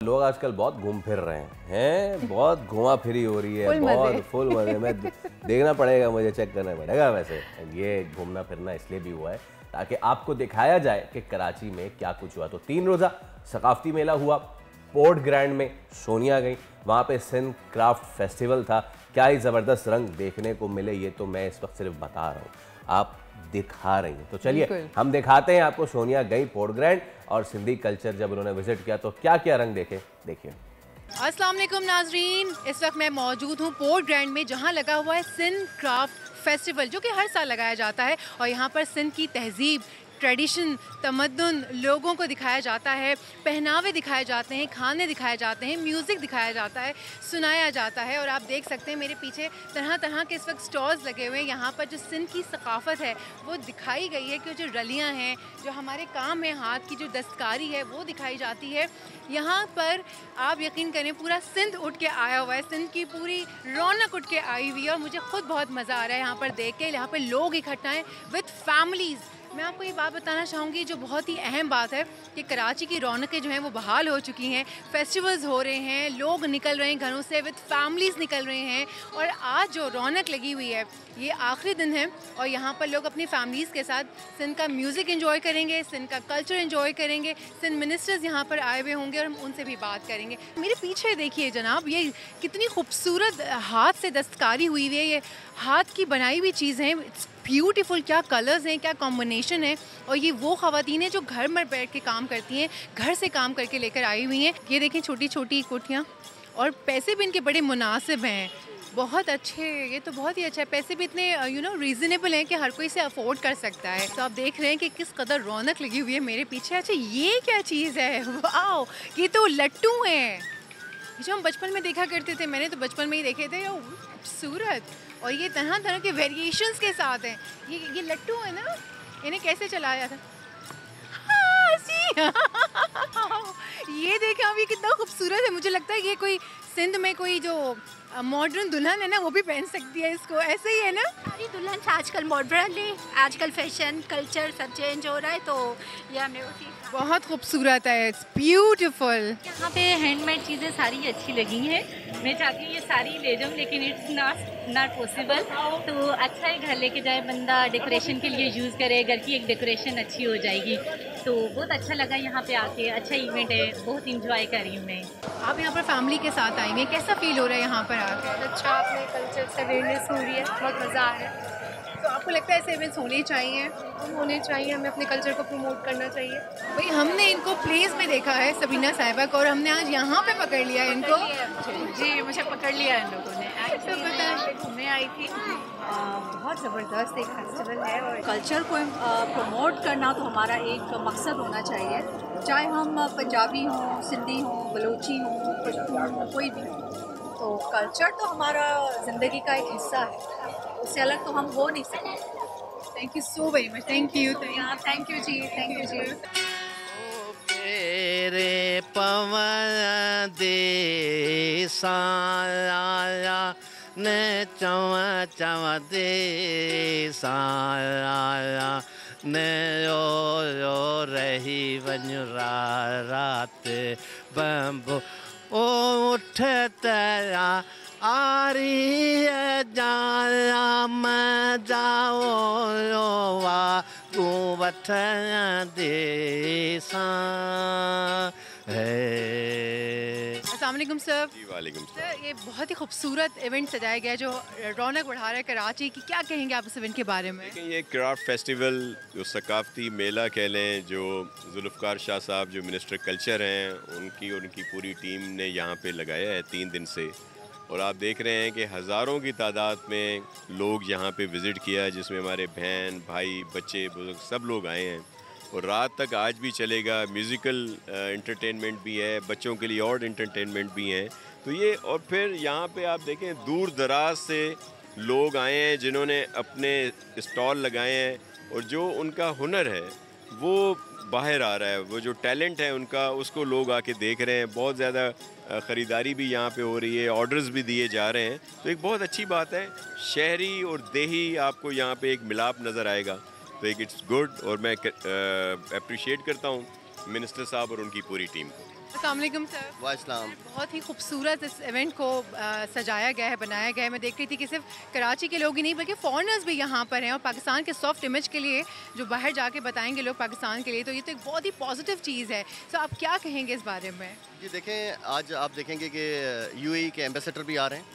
लोग आजकल बहुत घूम फिर रहे हैं, बहुत घुमा फिरी हो रही है, बहुत फुल मजे में। देखना पड़ेगा, मुझे चेक करना पड़ेगा। वैसे ये घूमना फिरना इसलिए भी हुआ है ताकि आपको दिखाया जाए कि कराची में क्या कुछ हुआ। तो 3 रोज़ा सकाफती मेला हुआ पोर्ट ग्रैंड में, सोनिया गई वहाँ पे। सिंध क्राफ्ट फेस्टिवल था, क्या ही ज़बरदस्त रंग देखने को मिले, ये तो मैं इस वक्त सिर्फ बता रहा हूँ, आप दिखा रही हैं। तो चलिए हम दिखाते हैं आपको। सोनिया गई पोर्ट ग्रैंड और सिंधी कल्चर जब उन्होंने विजिट किया तो क्या क्या रंग देखे, देखिए। अस्सलाम वालेकुम नाजरीन, इस वक्त मैं मौजूद हूँ पोर्ट ग्रैंड में जहाँ लगा हुआ है सिंध क्राफ्ट फेस्टिवल जो कि हर साल लगाया जाता है। और यहाँ पर सिंध की तहजीब, ट्रेडिशन, तमद्दुन लोगों को दिखाया जाता है, पहनावे दिखाए जाते हैं, खाने दिखाए जाते हैं, म्यूज़िक दिखाया जाता है, सुनाया जाता है। और आप देख सकते हैं मेरे पीछे तरह तरह के इस वक्त स्टॉल्स लगे हुए हैं। यहाँ पर जो सिंध की सकाफ़त है वो दिखाई गई है कि जो रलियाँ हैं, जो हमारे काम है, हाथ की जो दस्तकारी है वो दिखाई जाती है। यहाँ पर आप यकीन करें पूरा सिंध उठ के आया हुआ है, सिंध की पूरी रौनक उठ के आई हुई है। और मुझे खुद बहुत मज़ा आ रहा है यहाँ पर देख के। यहाँ पर लोग इकट्ठा हैं विद फैमिलीज़। मैं आपको ये बात बताना चाहूँगी जो बहुत ही अहम बात है कि कराची की रौनकें जो हैं वो बहाल हो चुकी हैं, फेस्टिवल्स हो रहे हैं, लोग निकल रहे हैं घरों से, विद फैमिलीज़ निकल रहे हैं। और आज जो रौनक लगी हुई है, ये आखिरी दिन है और यहाँ पर लोग अपनी फैमिलीज़ के साथ सिंध का म्यूज़िक एंजॉय करेंगे, सिंध का कल्चर एंजॉय करेंगे। सिंध मिनिस्टर्स यहाँ पर आए हुए होंगे और हम उनसे भी बात करेंगे। मेरे पीछे देखिए जनाब, ये कितनी खूबसूरत हाथ से दस्तकारी हुई हुई है, ये हाथ की बनाई हुई चीज़ हैं, इट्स ब्यूटीफुल। क्या कलर्स हैं, क्या कॉम्बिनेशन है। और ये वो ख़वातीन हैं जो घर में बैठ के काम करती हैं, घर से काम करके लेकर आई हुई हैं। ये देखें छोटी छोटी कोठियाँ, और पैसे भी इनके बड़े मुनासिब हैं, बहुत अच्छे। ये तो बहुत ही अच्छा है, पैसे भी इतने रीज़नेबल हैं कि हर कोई इसे अफोर्ड कर सकता है। तो आप देख रहे हैं कि किस कदर रौनक लगी हुई है मेरे पीछे। अच्छा ये क्या चीज़ है, वाओ, ये तो लट्टू हैं जो हम बचपन में देखा करते थे। मैंने तो बचपन में ही देखे थे, खूबसूरत। और ये तरह तरह के वेरिएशंस के साथ हैं। ये लट्टू है ना, इन्हें कैसे चलाया था? हाँ, ये देखें आप, ये कितना खूबसूरत है। मुझे लगता है ये कोई सिंध में कोई जो मॉडर्न दुल्हन है ना वो भी पहन सकती है इसको, ऐसे ही है ना। सारी दुल्हन आजकल मॉडर्न है, आजकल फैशन कल्चर सब चेंज हो रहा है, तो ये हमने उसी बहुत खूबसूरत है, इट्स ब्यूटीफुल। यहाँ पे हैंडमेड चीज़ें सारी अच्छी लगी हैं। मैं चाहती हूँ ये सारी ले जाऊँ, लेकिन इट्स नॉट पॉसिबल। तो अच्छा है, घर लेके जाए बंदा, डेकोरेशन के लिए यूज़ करे, घर की एक डेकोरेशन अच्छी हो जाएगी। तो बहुत अच्छा लगा यहाँ पे आके, अच्छा इवेंट है, बहुत इंजॉय कर रही हूँ मैं। आप यहाँ पर फैमिली के साथ आई हैं, कैसा फील हो रहा है यहाँ पर आकर? अच्छा, अपने कल्चर से अवेयरनेस हो रही है, बहुत मज़ा आ रहा है। तो आपको लगता है ऐसे इवेंट्स होने चाहिए? होने चाहिए, हमें अपने कल्चर को प्रमोट करना चाहिए। भाई हमने इनको प्लेस में देखा है सबीना साहिबा को, और हमने आज यहाँ पे पकड़ लिया है इनको। जी, मुझे पकड़ लिया इन लोगों ने। तो बताएं। घूमने आई थी, बहुत ज़बरदस्त एक फेस्टिवल है और कल्चर को प्रमोट करना तो हमारा एक मकसद होना चाहिए, चाहे हम पंजाबी हों, सिंधी हों, बलूची हों, पश्तून हों, कोई भी हो। तो कल्चर तो हमारा ज़िंदगी का एक हिस्सा है, उससे अलग तो हम हो नहीं सकते। Thank you so very much, thank you. Thank you जी, थैंक यू जी। तेरे पवन दे साया ने चवा चवा दे साया ने रो रही वञ रात बंबो ओ उठ तेरा आरी जाया मैं जाओ वा तू वठ देसा है। अस्सलाम वालेकुम सर। जी वालेकुम सलाम। सर, ये बहुत ही खूबसूरत इवेंट सजाया गया जो रौनक बढ़ा रहा है कराची की, क्या कहेंगे आप इस इवेंट के बारे में? लेकिन ये क्राफ्ट फेस्टिवल जो सकाफती मेला कह लें, जो जुल्फ़कार शाह साहब जो मिनिस्टर कल्चर हैं उनकी पूरी टीम ने यहाँ पे लगाया है 3 दिन से। और आप देख रहे हैं कि हज़ारों की तादाद में लोग यहाँ पे विज़िट किया है, जिसमें हमारे बहन भाई बच्चे बुजुर्ग सब लोग आए हैं। और रात तक आज भी चलेगा, म्यूज़िकल एंटरटेनमेंट भी है, बच्चों के लिए और एंटरटेनमेंट भी हैं। तो ये, और फिर यहाँ पे आप देखें दूर दराज से लोग आए हैं जिन्होंने अपने स्टॉल लगाए हैं, और जो उनका हुनर है वो बाहर आ रहा है, वो जो टैलेंट है उनका, उसको लोग आके देख रहे हैं। बहुत ज़्यादा ख़रीदारी भी यहाँ पे हो रही है, ऑर्डर्स भी दिए जा रहे हैं। तो एक बहुत अच्छी बात है, शहरी और देही आपको यहाँ पे एक मिलाप नज़र आएगा। तो एक इट्स गुड, और मैं अप्रिशिएट करता हूँ मिनिस्टर साहब और उनकी पूरी टीम को। अस्सलाम वालेकुम सर। वाइस्लाम। बहुत ही खूबसूरत इस इवेंट को सजाया गया है, बनाया गया है। मैं देख रही थी कि सिर्फ कराची के लोग ही नहीं बल्कि फॉरेनर्स भी यहाँ पर हैं और पाकिस्तान के सॉफ्ट इमेज के लिए जो बाहर जाके बताएंगे लोग पाकिस्तान के लिए, तो ये तो एक बहुत ही पॉजिटिव चीज़ है। तो आप क्या कहेंगे इस बारे में? जी देखें, आज आप देखेंगे कि यूएई के एम्बेसडर भी आ रहे हैं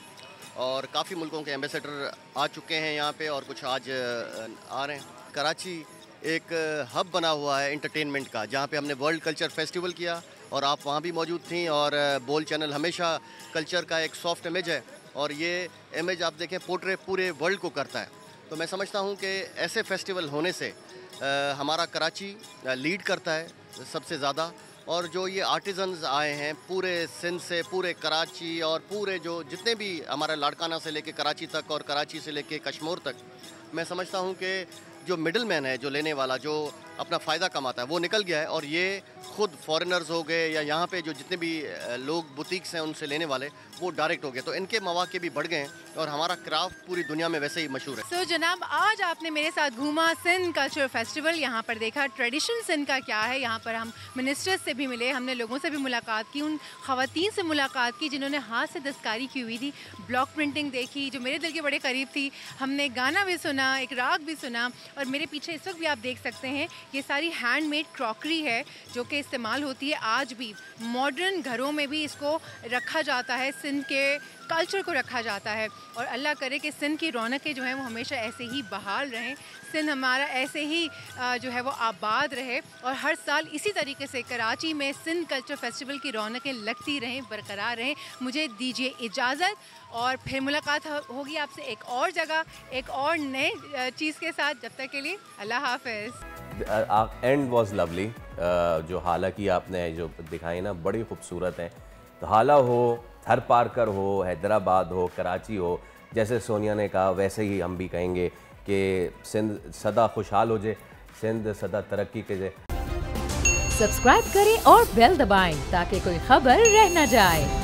और काफ़ी मुल्कों के एम्बेसडर आ चुके हैं यहाँ पे और कुछ आज आ रहे हैं। कराची एक हब बना हुआ है एंटरटेनमेंट का, जहाँ पे हमने वर्ल्ड कल्चर फेस्टिवल किया और आप वहाँ भी मौजूद थी। और बोल चैनल हमेशा कल्चर का एक सॉफ्ट इमेज है और ये इमेज आप देखें पोर्ट्रे पूरे वर्ल्ड को करता है। तो मैं समझता हूँ कि ऐसे फेस्टिवल होने से हमारा कराची लीड करता है सबसे ज़्यादा। और जो ये आर्टिजन्स आए हैं पूरे सिंध से, पूरे कराची और पूरे जो जितने भी हमारे लाड़काना से लेके कराची तक और कराची से लेके कश्मीर तक, मैं समझता हूँ कि जो मिडल मैन है, जो लेने वाला, जो अपना फ़ायदा कमाता है, वो निकल गया है। और ये खुद फॉरेनर्स हो गए या यहाँ पे जो जितने भी लोग बुटीक्स हैं उनसे लेने वाले, वो डायरेक्ट हो गए। तो इनके मौके भी बढ़ गए हैं और हमारा क्राफ्ट पूरी दुनिया में वैसे ही मशहूर है। सो जनाब, आज आपने मेरे साथ घूमा सिंध कल्चर फेस्टिवल, यहाँ पर देखा ट्रेडिशन सिंध का क्या है। यहाँ पर हम मिनिस्टर्स से भी मिले, हमने लोगों से भी मुलाकात की, उन ख़वातीन से मुलाकात की जिन्होंने हाथ से दस्तकारी की हुई थी, ब्लॉक प्रिंटिंग देखी जो मेरे दिल के बड़े करीब थी। हमने गाना भी सुना, एक राग भी सुना। और मेरे पीछे इस वक्त भी आप देख सकते हैं ये सारी हैंडमेड क्रॉकरी है जो कि इस्तेमाल होती है आज भी। मॉडर्न घरों में भी इसको रखा जाता है, सिंध के कल्चर को रखा जाता है। और अल्लाह करे कि सिंध की रौनकें जो हैं वो हमेशा ऐसे ही बहाल रहें, सिंध हमारा ऐसे ही जो है वो आबाद रहे और हर साल इसी तरीके से कराची में सिंध कल्चर फेस्टिवल की रौनकें लगती रहें, बरकरार रहें। मुझे दीजिए इजाज़त और फिर मुलाकात होगी आपसे एक और जगह, एक और नए चीज़ के साथ। जब तक के लिए अल्लाह हाफ़िज़। And was lovely. जो हालांकि आपने जो दिखाई ना बड़ी खूबसूरत हैं। तो हाला हो, थर पारकर हो, हैदराबाद हो, कराची हो, जैसे सोनिया ने कहा वैसे ही हम भी कहेंगे कि सिंध सदा खुशहाल हो जाए, सिंध सदा तरक्की करे। सब्सक्राइब करें और बेल दबाएं ताकि कोई खबर रह न जाए।